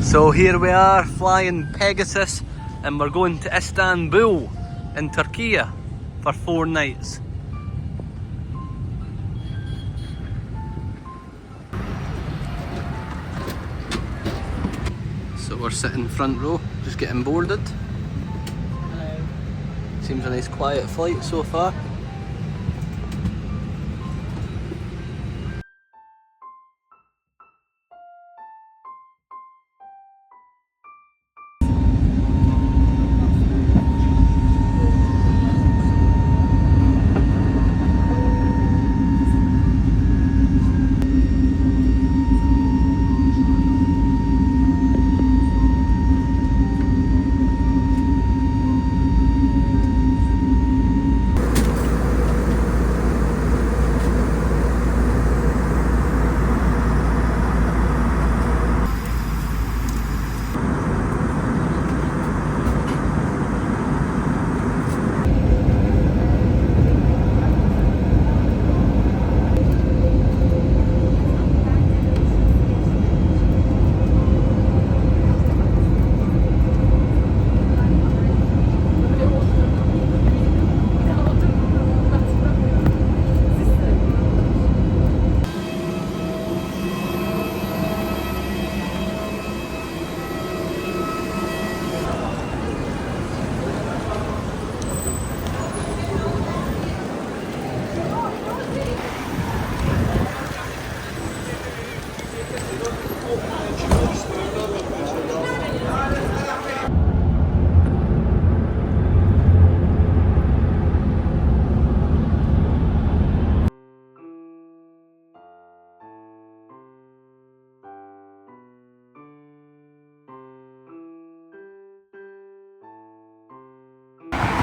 So here we are flying Pegasus and we're going to Istanbul in Turkey for 4 nights. So we're sitting front row, just getting boarded. Seems a nice quiet flight so far.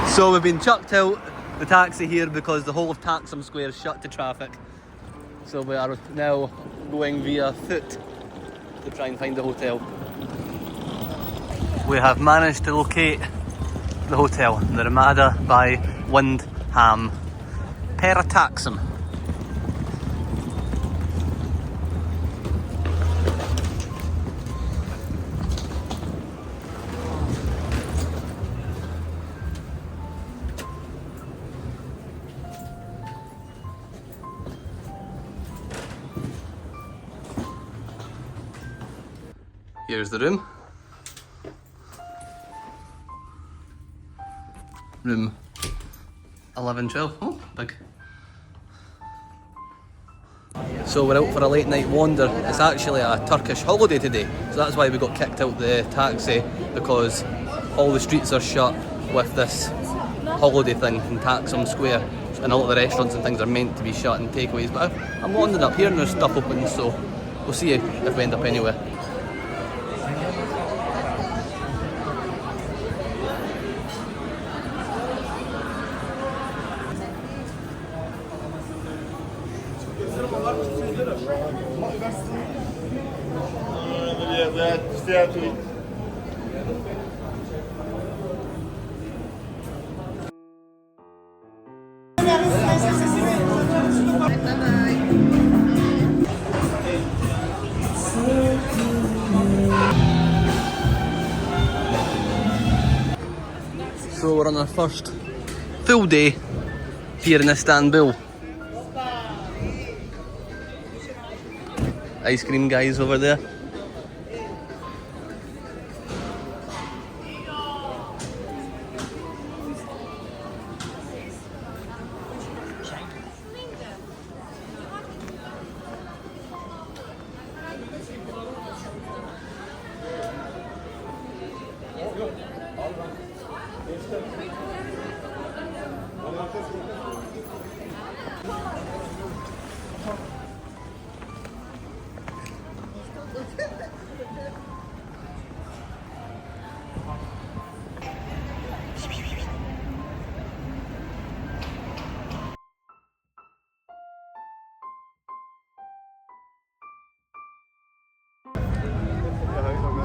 So we've been chucked out the taxi here because the whole of Taksim Square is shut to traffic. So we are now going via foot to try and find a hotel. We have managed to locate the hotel, the Ramada by Windham. Pera Taksim. Here's the room. Room 1112. Oh, big. So we're out for a late night wander. It's actually a Turkish holiday today, so that's why we got kicked out the taxi, because all the streets are shut with this holiday thing in Taksim Square, and all the restaurants and things are meant to be shut and takeaways. But I'm wandering up here and there's stuff open, so we'll see if we end up anywhere. So we're on our first full day here in Istanbul. Ice cream guys over there.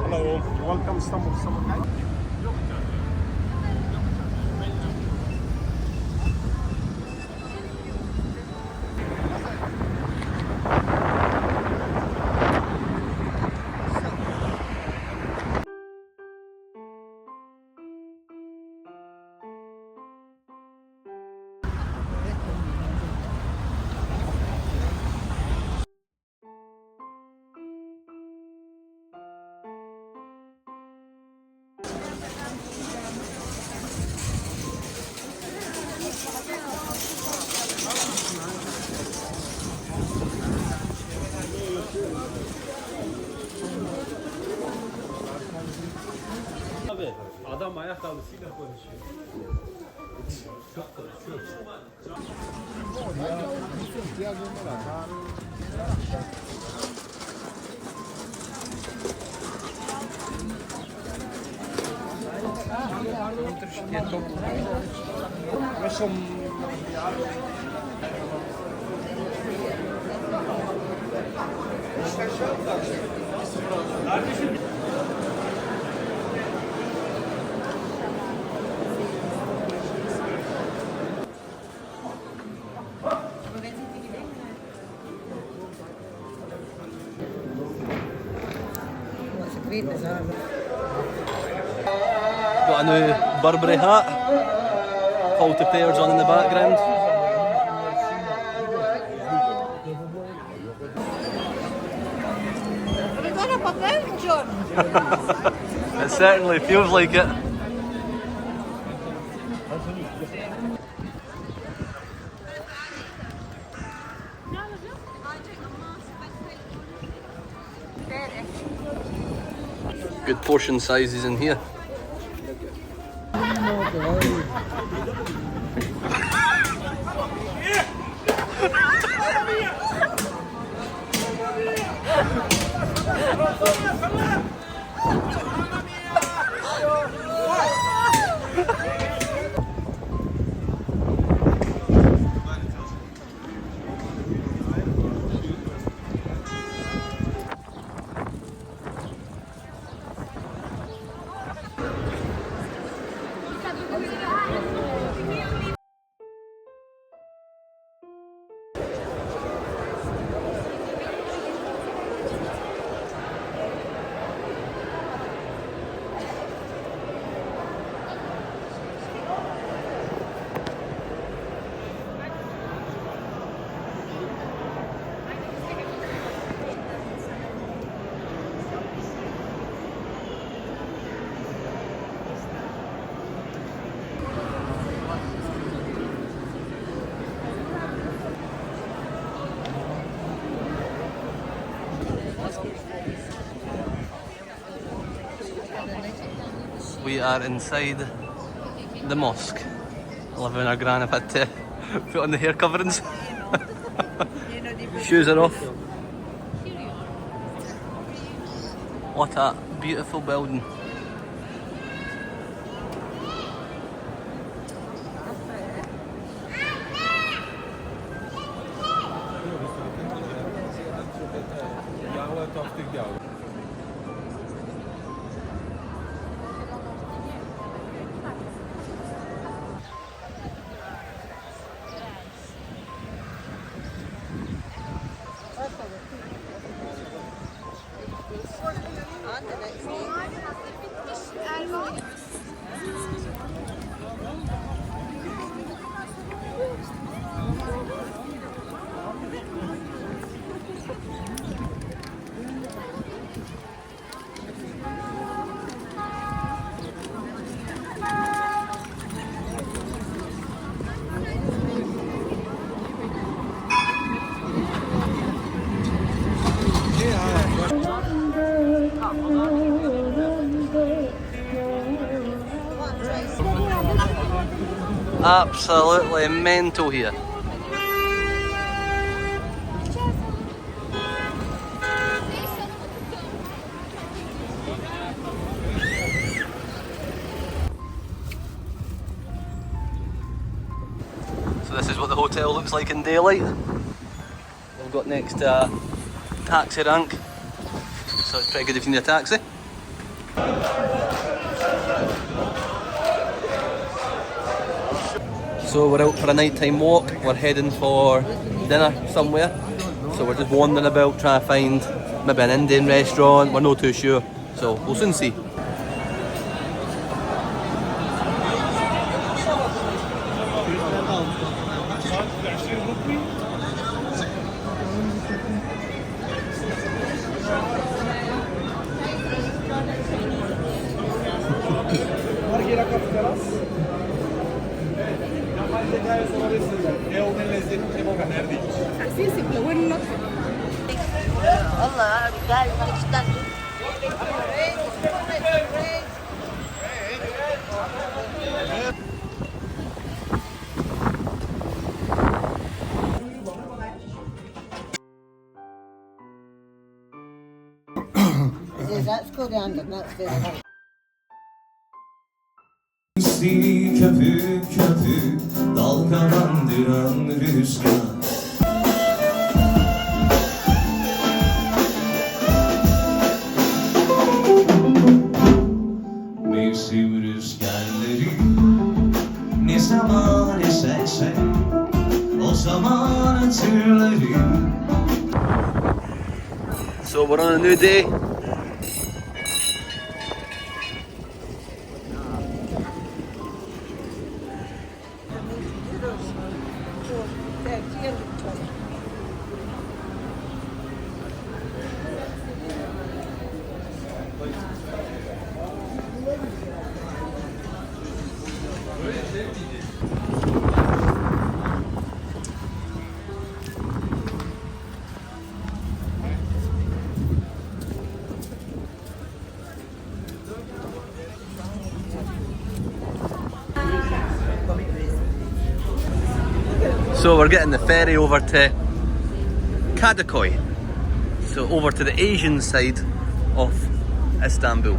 Hello, welcome Istanbul. adam ayakkabısıyla konuşuyor. Çok konuşuyor. Got a new Burberry hat. Call to Prayers on in the background. It certainly feels like it. Good portion sizes in here. We are inside the mosque. Living our gran have had to put on the hair coverings. Shoes are off. What a beautiful building. Absolutely mental here. So this is what the hotel looks like in daylight. We've got next to a taxi rank, so it's pretty good if you need a taxi. So we're out for a nighttime walk, we're heading for dinner somewhere. So we're just wandering about trying to find maybe an Indian restaurant, we're not too sure. So we'll soon see. Allah, guys, put on them, that's very hard. Köpük köpük dalgalandıran rüzgar. Mevsim rüzgarları ne zaman eserse o zaman hatırlarım. So we're on a new day. So we're getting the ferry over to Kadıköy, so over to the Asian side of Istanbul.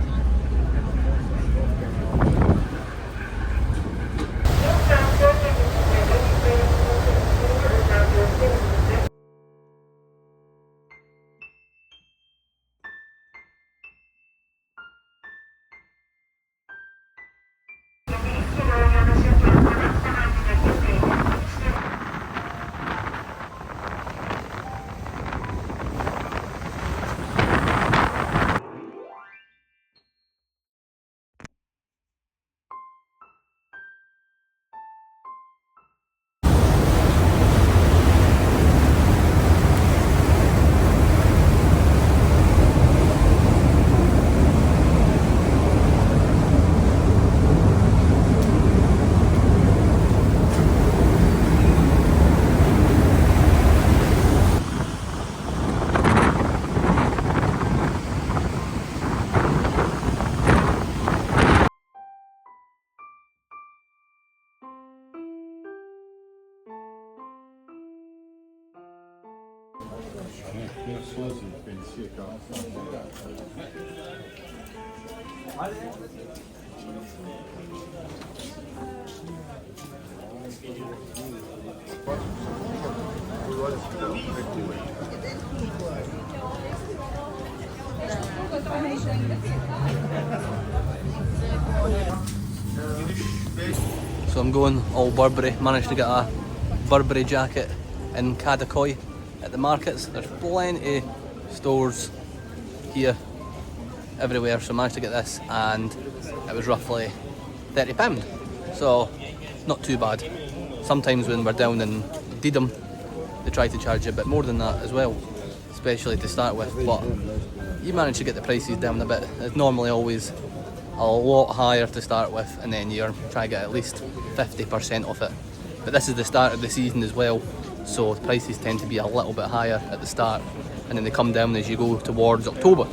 So I'm going all Burberry, managed to get a Burberry jacket in Kadıköy at the markets. There's plenty of stores here everywhere, so I managed to get this and it was roughly £30. So not too bad. Sometimes when we're down in Didam they try to charge you a bit more than that as well, especially to start with, but you manage to get the prices down a bit. It's normally always a lot higher to start with and then you're trying to get at least 50% off it. But this is the start of the season as well, so the prices tend to be a little bit higher at the start and then they come down as you go towards October.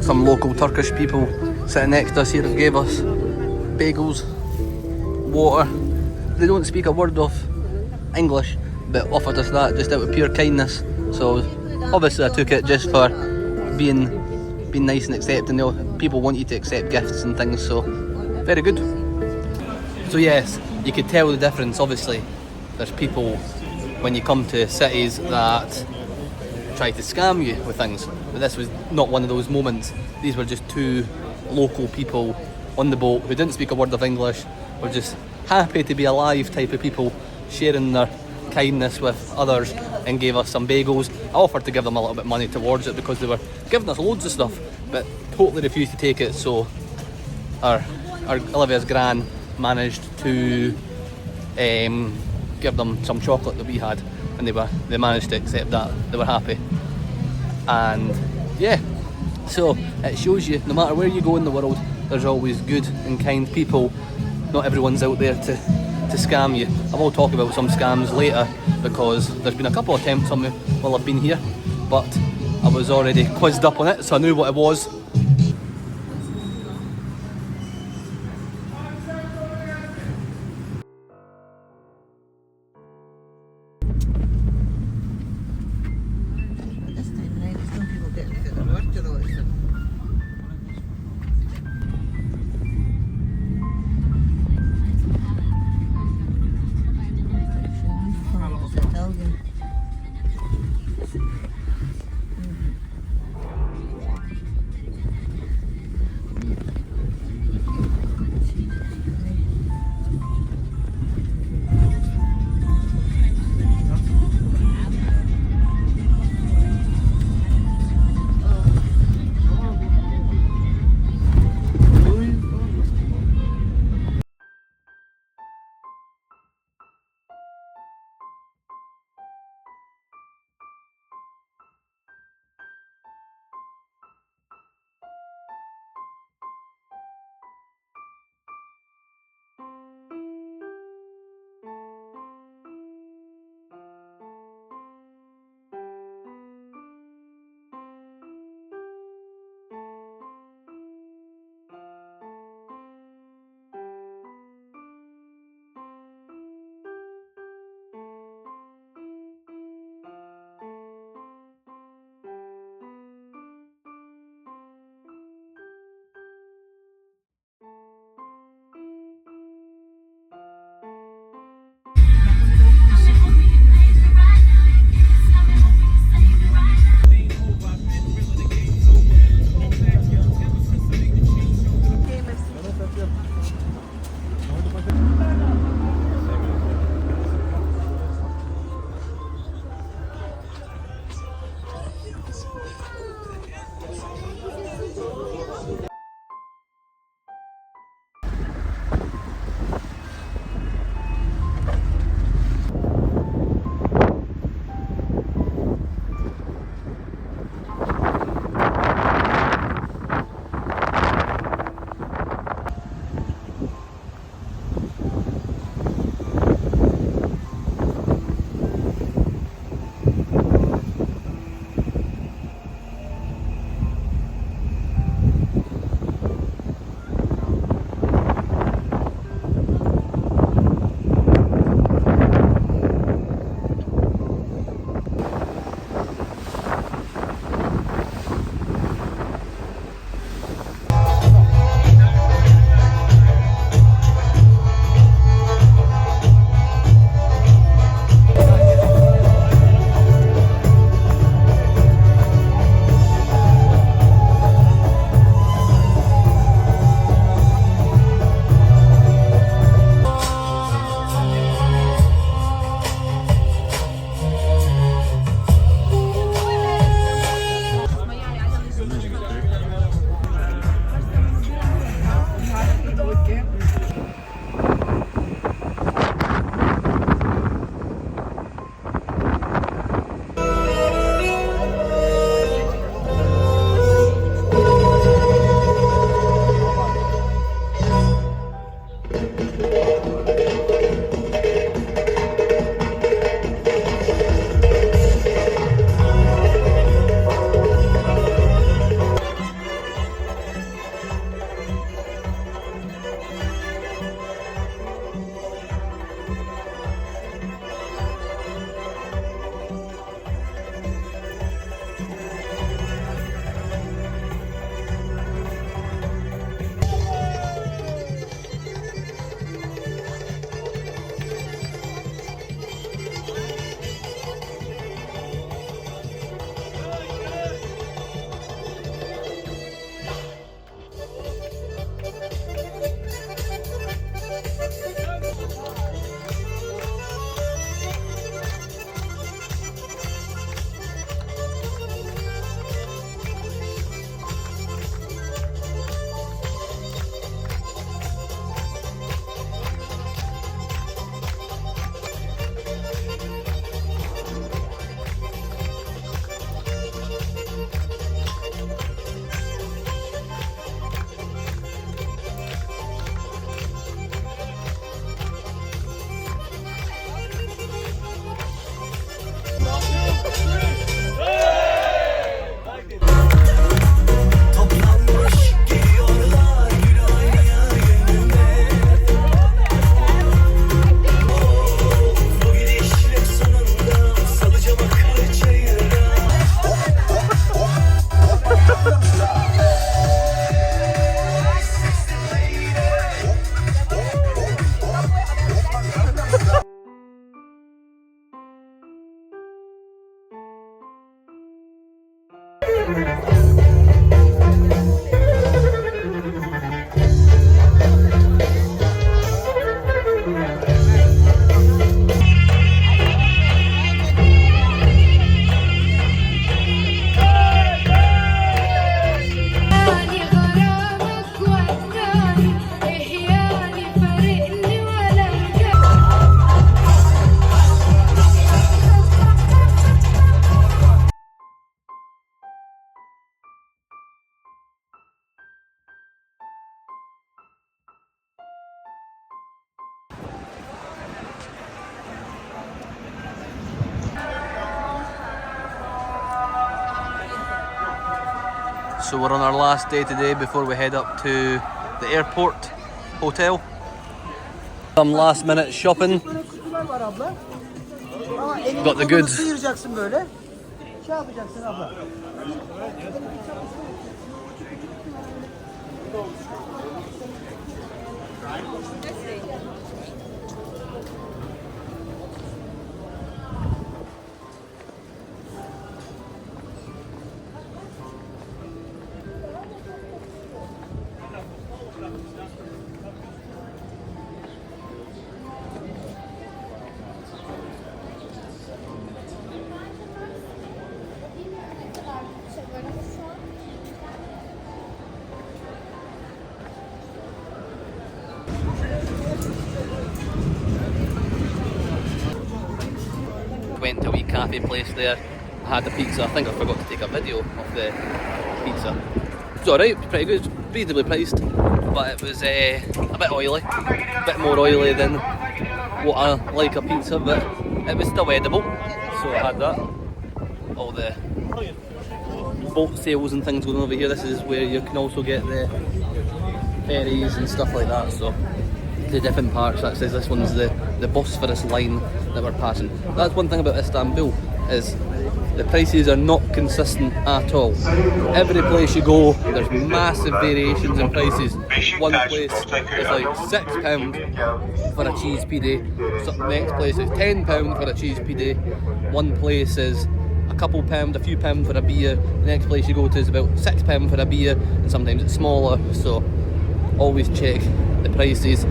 Some local Turkish people sitting next to us here have gave us bagels, water. They don't speak a word of English but offered us that just out of pure kindness, so obviously I took it just for being nice and accepting. You know, people want you to accept gifts and things, so very good. So yes, you could tell the difference. Obviously there's people when you come to cities that try to scam you with things, but this was not one of those moments. These were just two local people on the boat who didn't speak a word of English, were just happy to be alive type of people, sharing their kindness with others, and gave us some bagels. I offered to give them a little bit of money towards it because they were giving us loads of stuff, but totally refused to take it. So our Olivia's gran managed to give them some chocolate that we had, and they managed to accept that. They were happy, and yeah. So it shows you, no matter where you go in the world, there's always good and kind people. Not everyone's out there to scam you. I will talk about some scams later because there's been a couple of attempts on me while I've been here, but I was already quizzed up on it, so I knew what it was. So we're on our last day today before we head up to the airport hotel. Some last minute shopping. Böyle kutular var abla. Aa, elini Got the kolunu goods. sıyıracaksın böyle. Şey yapacaksın abla. Went to a wee cafe place there. I had the pizza. I think I forgot to take a video of the pizza. It was alright, pretty good, reasonably priced, but it was a bit oily, a bit more oily than what I like a pizza, but it was still edible, so I had that. All the boat sales and things going over here. This is where you can also get the ferries and stuff like that, so the different parts. That says this one's the Bosphorus line that we're passing. That's one thing about Istanbul, is the prices are not consistent at all. Every place you go, there's massive variations in prices. One place is like £6 for a cheese pide, so the next place is £10 for a cheese pide, one place is a couple pound, a few pound for a beer, the next place you go to is about £6 for a beer, and sometimes it's smaller, so always check the prices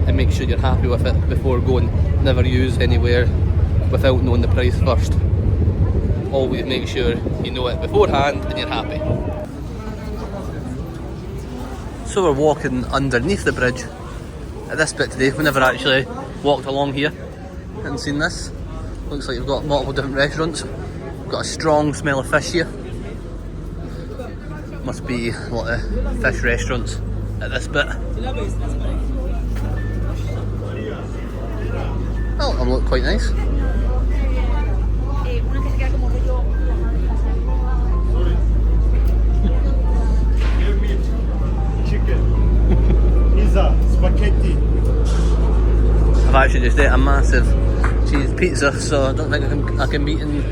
and make sure you're happy with it before going. Never use anywhere without knowing the price first. Always make sure you know it beforehand and you're happy. So we're walking underneath the bridge at this bit today. We never actually walked along here and seen this. Looks like we've got multiple different restaurants. We've got a strong smell of fish here. Must be a lot of fish restaurants at this bit. Oh, them look quite nice. Chicken, pizza, spaghetti. I've actually just ate a massive cheese pizza, so I don't think I can be eating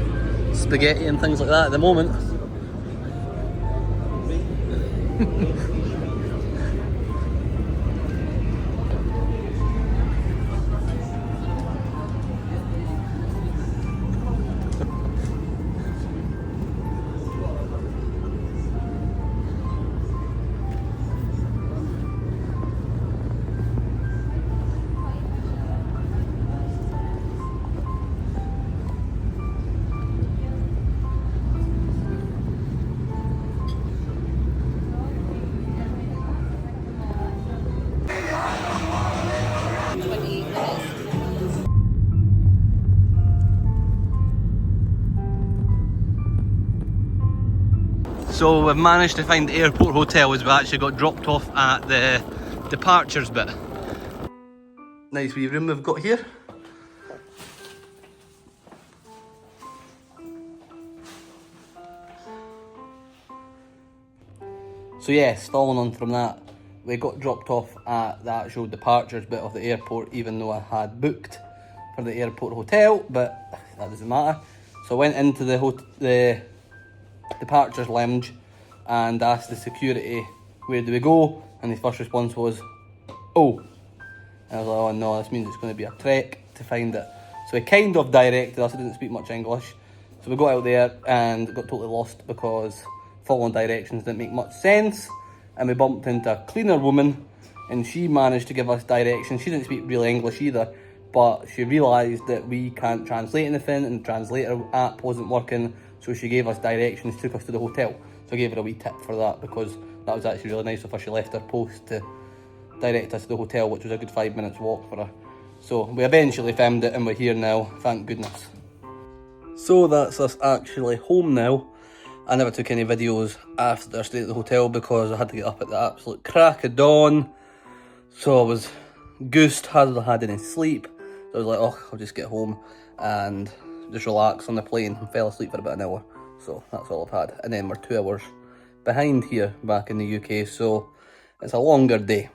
spaghetti and things like that at the moment. So we've managed to find the airport hotel as we actually got dropped off at the departures bit. Nice wee room we've got here. So yes, following on from that, we got dropped off at the actual departures bit of the airport, even though I had booked for the airport hotel, but that doesn't matter. So I went into the departures lounge and asked the security, where do we go? And his first response was, oh. And I was like, oh no, this means it's going to be a trek to find it. So he kind of directed us. I didn't speak much English, so we got out there and got totally lost because following directions didn't make much sense, and we bumped into a cleaner woman and she managed to give us directions. She didn't speak real English either, but she realised that we can't translate anything and the translator app wasn't working, so she gave us directions, took us to the hotel. So I gave her a wee tip for that, because that was actually really nice of her. She left her post to direct us to the hotel, which was a good 5 minutes walk for her. So we eventually found it and we're here now, thank goodness. So that's us actually home now. I never took any videos after I stayed at the hotel because I had to get up at the absolute crack of dawn. So I was goosed, hadn't had any sleep. So I was like, oh, I'll just get home and just relax on the plane and fell asleep for about an hour. So that's all I've had. And then we're 2 hours behind here back in the UK, so it's a longer day.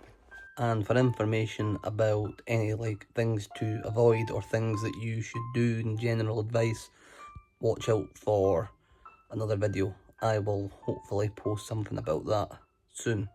And for information about any like things to avoid or things that you should do in general advice, watch out for another video. I will hopefully post something about that soon.